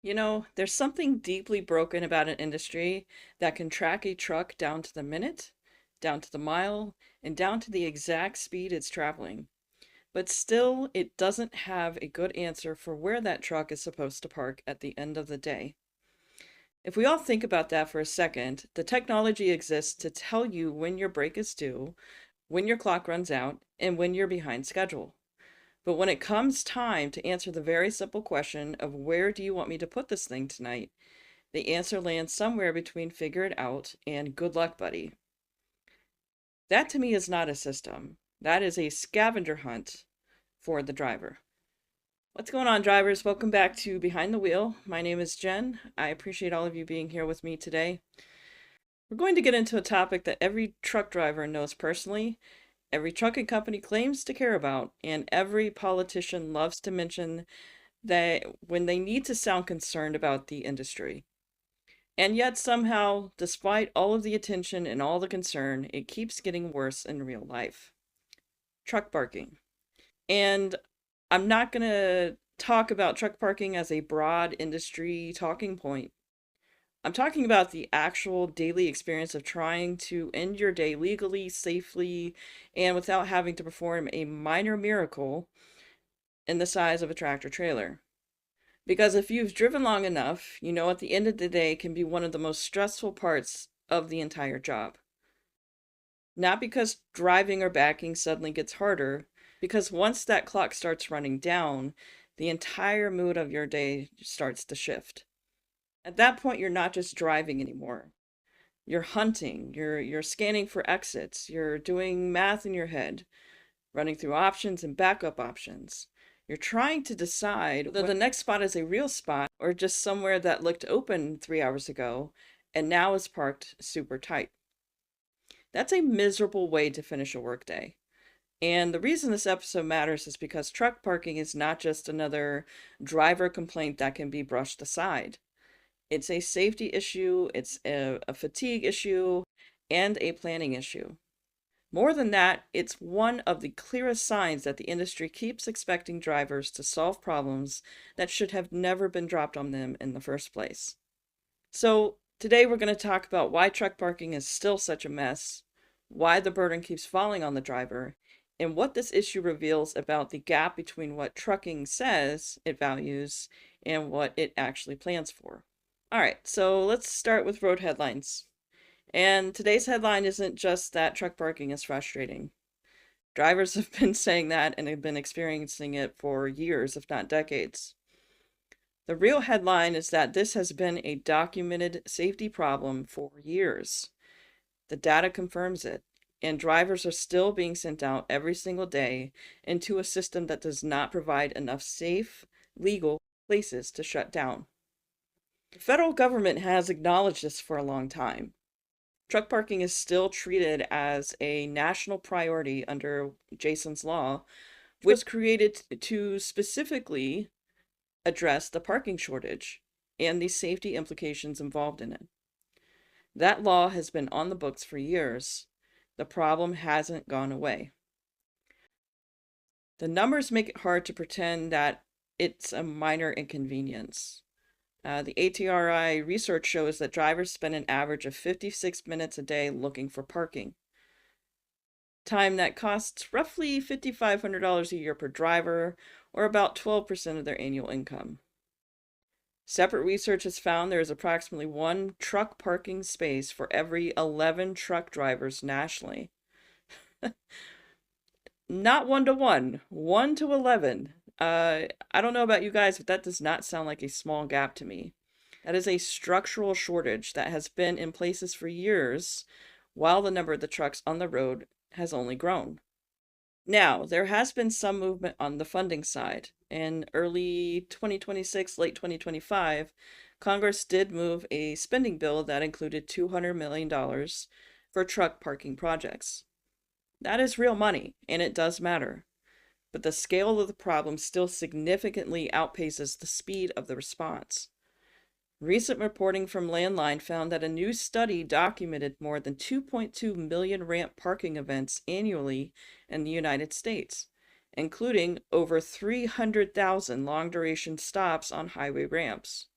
There's something deeply broken about an industry that can track a truck down to the minute, down to the mile, and down to the exact speed it's traveling. But still, it doesn't have a good answer for where that truck is supposed to park at the end of the day. If we all think about that for a second, the technology exists to tell you when your break is due, when your clock runs out, and when you're behind schedule. But when it comes time to answer the very simple question of where do you want me to put this thing tonight, the answer lands somewhere between figure it out and good luck, buddy. That to me is not a system. That is a scavenger hunt for the driver. What's going on, drivers? Welcome back to Behind the Wheel. My name is Jen. I appreciate all of you being here with me today. We're going to get into a topic that every truck driver knows personally, every trucking company claims to care about, and every politician loves to mention that when they need to sound concerned about the industry. And yet, somehow, despite all of the attention and all the concern, it keeps getting worse in real life. Truck parking. And I'm not going to talk about truck parking as a broad industry talking point. I'm talking about the actual daily experience of trying to end your day legally, safely, and without having to perform a minor miracle in the size of a tractor trailer. Because if you've driven long enough, you know at the end of the day can be one of the most stressful parts of the entire job. Not because driving or backing suddenly gets harder, because once that clock starts running down, the entire mood of your day starts to shift. At that point, you're not just driving anymore. You're hunting, you're scanning for exits, you're doing math in your head, running through options and backup options. You're trying to decide whether the next spot is a real spot or just somewhere that looked open 3 hours ago and now is parked super tight. That's a miserable way to finish a workday. And the reason this episode matters is because truck parking is not just another driver complaint that can be brushed aside. It's a safety issue, it's a fatigue issue, and a planning issue. More than that, it's one of the clearest signs that the industry keeps expecting drivers to solve problems that should have never been dropped on them in the first place. So, today we're going to talk about why truck parking is still such a mess, why the burden keeps falling on the driver, and what this issue reveals about the gap between what trucking says it values and what it actually plans for. All right, so let's start with road headlines. And today's headline isn't just that truck parking is frustrating. Drivers have been saying that and have been experiencing it for years, if not decades. The real headline is that this has been a documented safety problem for years. The data confirms it, and drivers are still being sent out every single day into a system that does not provide enough safe, legal places to shut down. The federal government has acknowledged this for a long time. Truck parking is still treated as a national priority under Jason's Law, which was created to specifically address the parking shortage and the safety implications involved in it. That law has been on the books for years. The problem hasn't gone away. The numbers make it hard to pretend that it's a minor inconvenience. The ATRI research shows that drivers spend an average of 56 minutes a day looking for parking. Time that costs roughly $5,500 a year per driver, or about 12% of their annual income. Separate research has found there is approximately one truck parking space for every 11 truck drivers nationally. Not 1 to 1, 1 to 11. I don't know about you guys, but that does not sound like a small gap to me. That is a structural shortage that has been in places for years, while the number of the trucks on the road has only grown. Now, there has been some movement on the funding side. In early 2026, late 2025, Congress did move a spending bill that included $200 million for truck parking projects. That is real money, and it does matter. But the scale of the problem still significantly outpaces the speed of the response. Recent reporting from Landline found that a new study documented more than 2.2 million ramp parking events annually in the United States, including over 300,000 long-duration stops on highway ramps.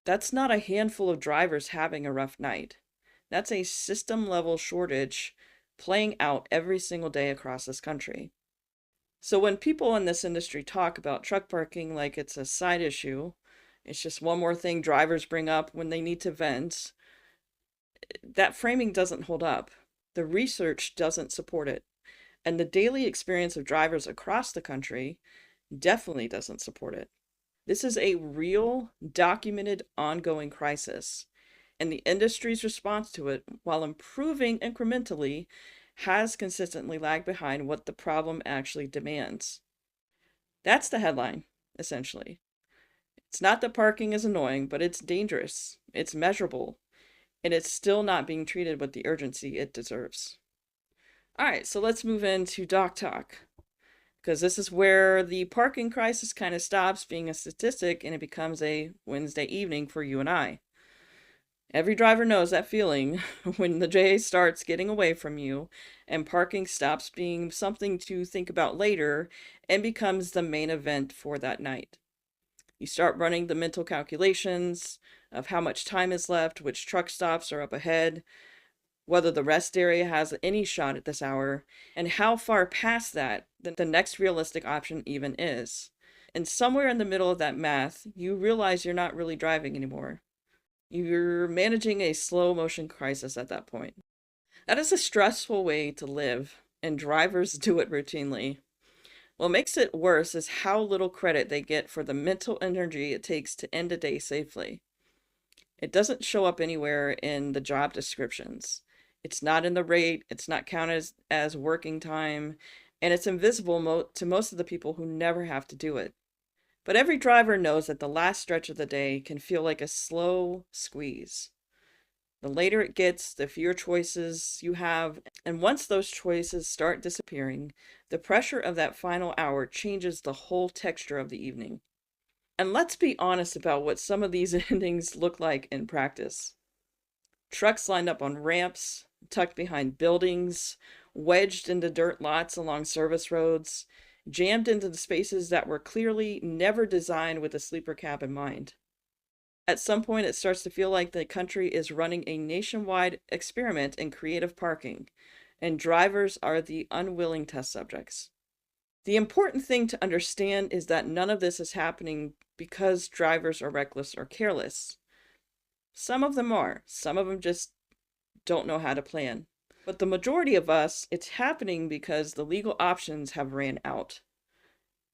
That's not a handful of drivers having a rough night. That's a system level shortage playing out every single day across this country. So when people in this industry talk about truck parking like it's a side issue, it's just one more thing drivers bring up when they need to vent, that framing doesn't hold up. The research doesn't support it. And the daily experience of drivers across the country definitely doesn't support it. This is a real, documented, ongoing crisis. And the industry's response to it, while improving incrementally, has consistently lagged behind what the problem actually demands. That's the headline, essentially. It's not that parking is annoying, but it's dangerous, it's measurable, and it's still not being treated with the urgency it deserves. All right, so let's move into doc talk, because this is where the parking crisis kind of stops being a statistic and it becomes a Wednesday evening for you and I. Every driver knows that feeling when the day starts getting away from you and parking stops being something to think about later and becomes the main event for that night. You start running the mental calculations of how much time is left, which truck stops are up ahead, whether the rest area has any shot at this hour, and how far past that the next realistic option even is. And somewhere in the middle of that math, you realize you're not really driving anymore. You're managing a slow motion crisis at that point. That is a stressful way to live, and drivers do it routinely. What makes it worse is how little credit they get for the mental energy it takes to end a day safely. It doesn't show up anywhere in the job descriptions. It's not in the rate, it's not counted as working time, and it's invisible to most of the people who never have to do it. But every driver knows that the last stretch of the day can feel like a slow squeeze. The later it gets, the fewer choices you have, and once those choices start disappearing, the pressure of that final hour changes the whole texture of the evening. And let's be honest about what some of these endings look like in practice. Trucks lined up on ramps, tucked behind buildings, wedged into dirt lots along service roads, jammed into the spaces that were clearly never designed with a sleeper cab in mind. At some point, it starts to feel like the country is running a nationwide experiment in creative parking, and drivers are the unwilling test subjects. The important thing to understand is that none of this is happening because drivers are reckless or careless. Some of them are. Some of them just don't know how to plan. But the majority of us, it's happening because the legal options have ran out.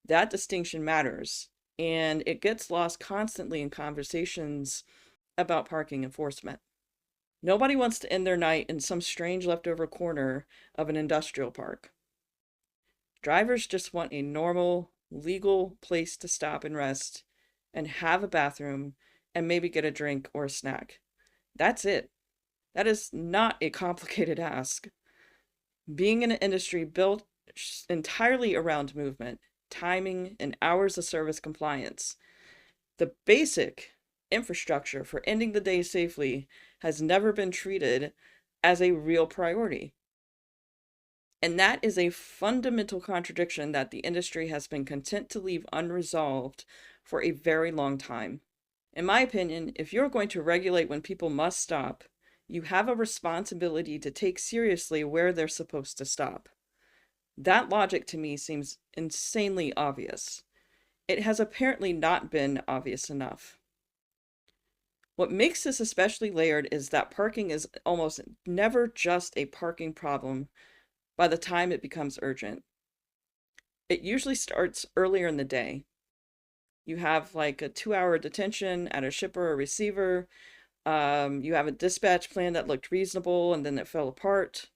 That distinction matters, and it gets lost constantly in conversations about parking enforcement. Nobody wants to end their night in some strange leftover corner of an industrial park. Drivers just want a normal, legal place to stop and rest and have a bathroom and maybe get a drink or a snack. That's it. That is not a complicated ask. Being in an industry built entirely around movement, timing, and hours of service compliance, the basic infrastructure for ending the day safely has never been treated as a real priority. And that is a fundamental contradiction that the industry has been content to leave unresolved for a very long time. In my opinion, if you're going to regulate when people must stop, you have a responsibility to take seriously where they're supposed to stop. That logic to me seems insanely obvious. It has apparently not been obvious enough. What makes this especially layered is that parking is almost never just a parking problem by the time it becomes urgent. It usually starts earlier in the day. You have like a 2-hour detention at a shipper or receiver. You have a dispatch plan that looked reasonable and then it fell apart.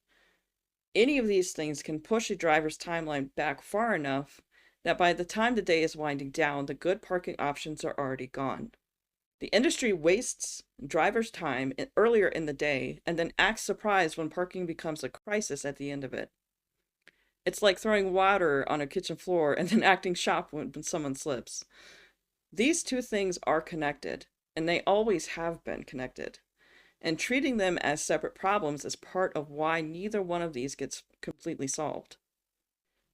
Any of these things can push a driver's timeline back far enough that by the time the day is winding down, the good parking options are already gone. The industry wastes drivers' time earlier in the day and then acts surprised when parking becomes a crisis at the end of it. It's like throwing water on a kitchen floor and then acting shocked when someone slips. These two things are connected, and they always have been connected. And treating them as separate problems is part of why neither one of these gets completely solved.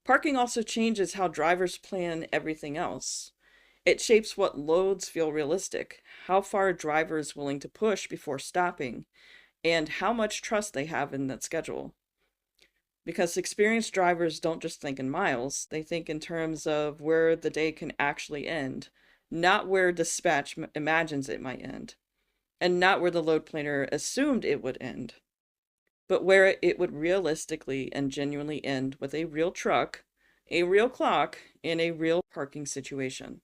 Parking also changes how drivers plan everything else. It shapes what loads feel realistic, how far a driver is willing to push before stopping, and how much trust they have in that schedule. Because experienced drivers don't just think in miles, they think in terms of where the day can actually end, not where dispatch imagines it might end, and not where the load planner assumed it would end, but where it would realistically and genuinely end with a real truck, a real clock, and a real parking situation.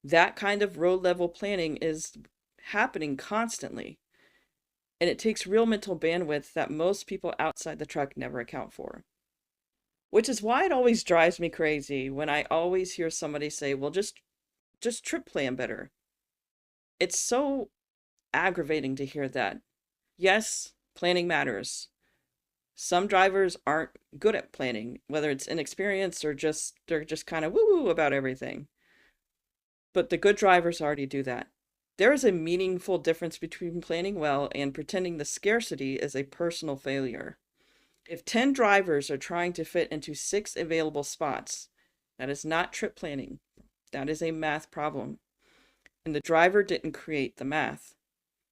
That kind of road level planning is happening constantly, and it takes real mental bandwidth that most people outside the truck never account for. Which is why it always drives me crazy when I always hear somebody say, "Well, just trip plan better." It's so aggravating to hear that. Yes, planning matters. Some drivers aren't good at planning, whether it's inexperienced or just they're just kind of woo-woo about everything. But the good drivers already do that. There is a meaningful difference between planning well and pretending the scarcity is a personal failure. If 10 drivers are trying to fit into 6 available spots, that is not trip planning. That is a math problem. And the driver didn't create the math.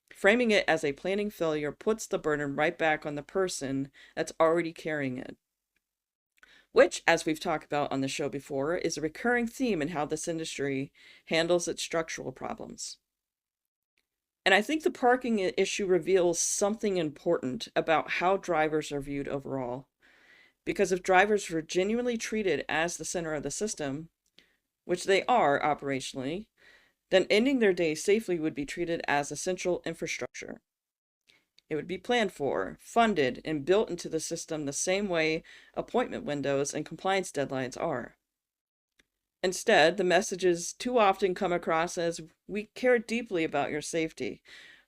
Framing it as a planning failure puts the burden right back on the person that's already carrying it. Which, as we've talked about on the show before, is a recurring theme in how this industry handles its structural problems. And I think the parking issue reveals something important about how drivers are viewed overall. Because if drivers were genuinely treated as the center of the system, which they are operationally, then ending their day safely would be treated as essential infrastructure. It would be planned for, funded, and built into the system the same way appointment windows and compliance deadlines are. Instead, the messages too often come across as, "We care deeply about your safety.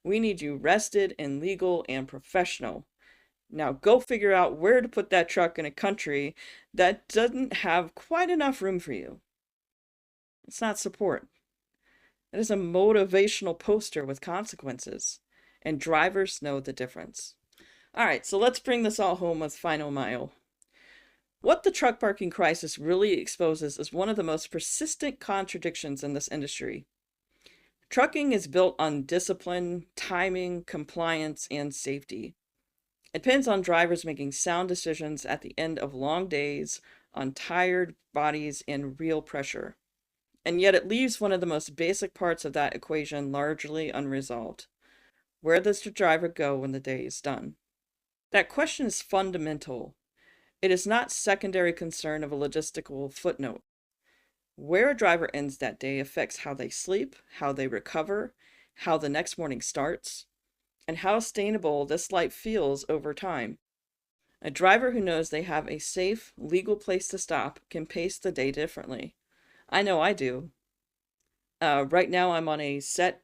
We need you rested and legal and professional. Now go figure out where to put that truck in a country that doesn't have quite enough room for you." It's not support. It is a motivational poster with consequences, and drivers know the difference. All right, so let's bring this all home with Final Mile. What the truck parking crisis really exposes is one of the most persistent contradictions in this industry. Trucking is built on discipline, timing, compliance, and safety. It depends on drivers making sound decisions at the end of long days, on tired bodies, and real pressure. And yet it leaves one of the most basic parts of that equation largely unresolved. Where does the driver go when the day is done? That question is fundamental. It is not secondary concern of a logistical footnote. Where a driver ends that day affects how they sleep, how they recover, how the next morning starts, and how sustainable this life feels over time. A driver who knows they have a safe, legal place to stop can pace the day differently. I know I do. Right now I'm on a set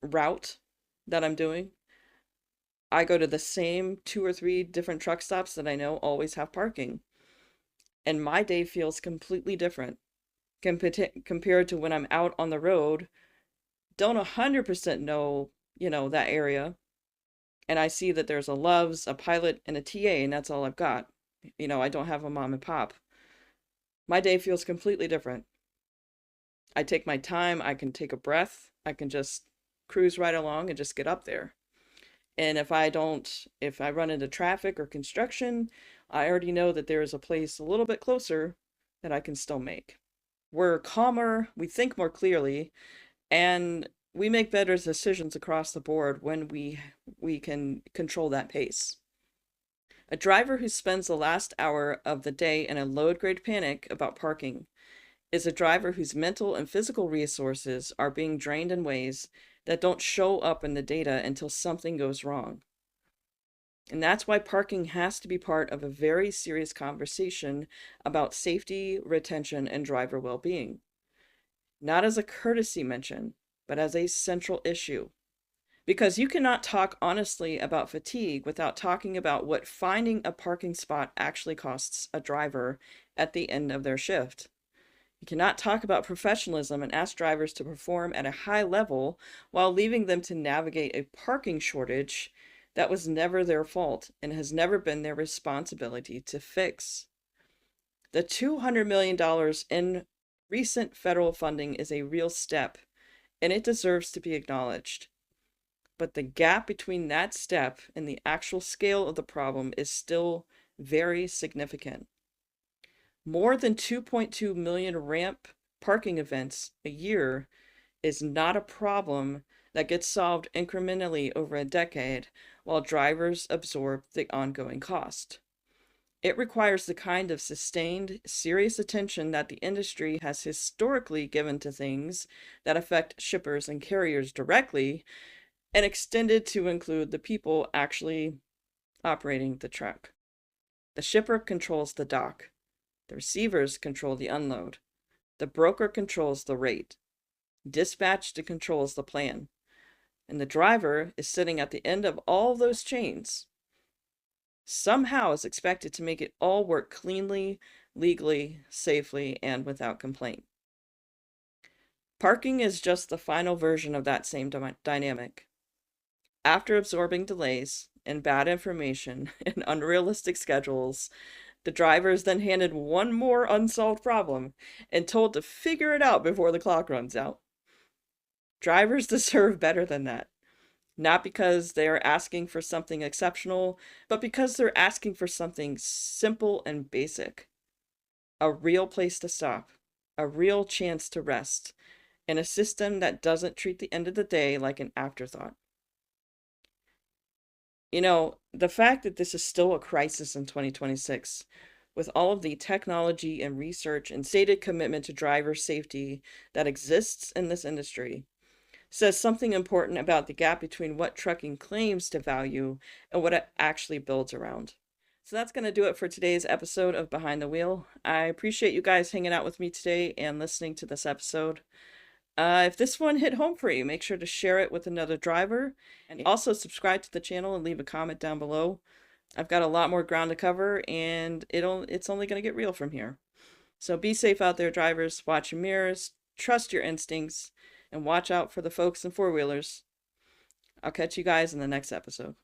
route that I'm doing. I go to the same 2 or 3 different truck stops that I know always have parking. And my day feels completely different compared to when I'm out on the road, don't 100% know, that area. And I see that there's a Love's, a Pilot, and a TA, and that's all I've got. I don't have a mom and pop. My day feels completely different. I take my time, I can take a breath, I can just cruise right along and just get up there. And if I run into traffic or construction, I already know that there is a place a little bit closer that I can still make. We're calmer, we think more clearly, and we make better decisions across the board when we can control that pace. A driver who spends the last hour of the day in a load grade panic about parking is a driver whose mental and physical resources are being drained in ways that don't show up in the data until something goes wrong. And that's why parking has to be part of a very serious conversation about safety, retention, and driver well-being. Not as a courtesy mention, but as a central issue. Because you cannot talk honestly about fatigue without talking about what finding a parking spot actually costs a driver at the end of their shift. You cannot talk about professionalism and ask drivers to perform at a high level while leaving them to navigate a parking shortage that was never their fault and has never been their responsibility to fix. The $200 million in Recent federal funding is a real step, and it deserves to be acknowledged. But the gap between that step and the actual scale of the problem is still very significant. More than 2.2 million ramp parking events a year is not a problem that gets solved incrementally over a decade while drivers absorb the ongoing cost. It requires the kind of sustained, serious attention that the industry has historically given to things that affect shippers and carriers directly and extended to include the people actually operating the truck. The shipper controls the dock. The receivers control the unload. The broker controls the rate. Dispatch controls the plan. And the driver is sitting at the end of all those chains. Somehow is expected to make it all work cleanly, legally, safely, and without complaint. Parking is just the final version of that same dynamic. After absorbing delays and bad information and unrealistic schedules, the driver is then handed one more unsolved problem and told to figure it out before the clock runs out. Drivers deserve better than that. Not because they are asking for something exceptional, but because they're asking for something simple and basic. A real place to stop, a real chance to rest, and a system that doesn't treat the end of the day like an afterthought. You know, the fact that this is still a crisis in 2026, with all of the technology and research and stated commitment to driver safety that exists in this industry, says something important about the gap between what trucking claims to value and what it actually builds around. So that's going to do it for today's episode of Behind the Wheel. I appreciate you guys hanging out with me today and listening to this episode. If this one hit home for you, make sure to share it with another driver and also subscribe to the channel and leave a comment down below. I've got a lot more ground to cover and it's only going to get real from here. So be safe out there, drivers. Watch your mirrors, trust your instincts, and watch out for the folks in four-wheelers. I'll catch you guys in the next episode.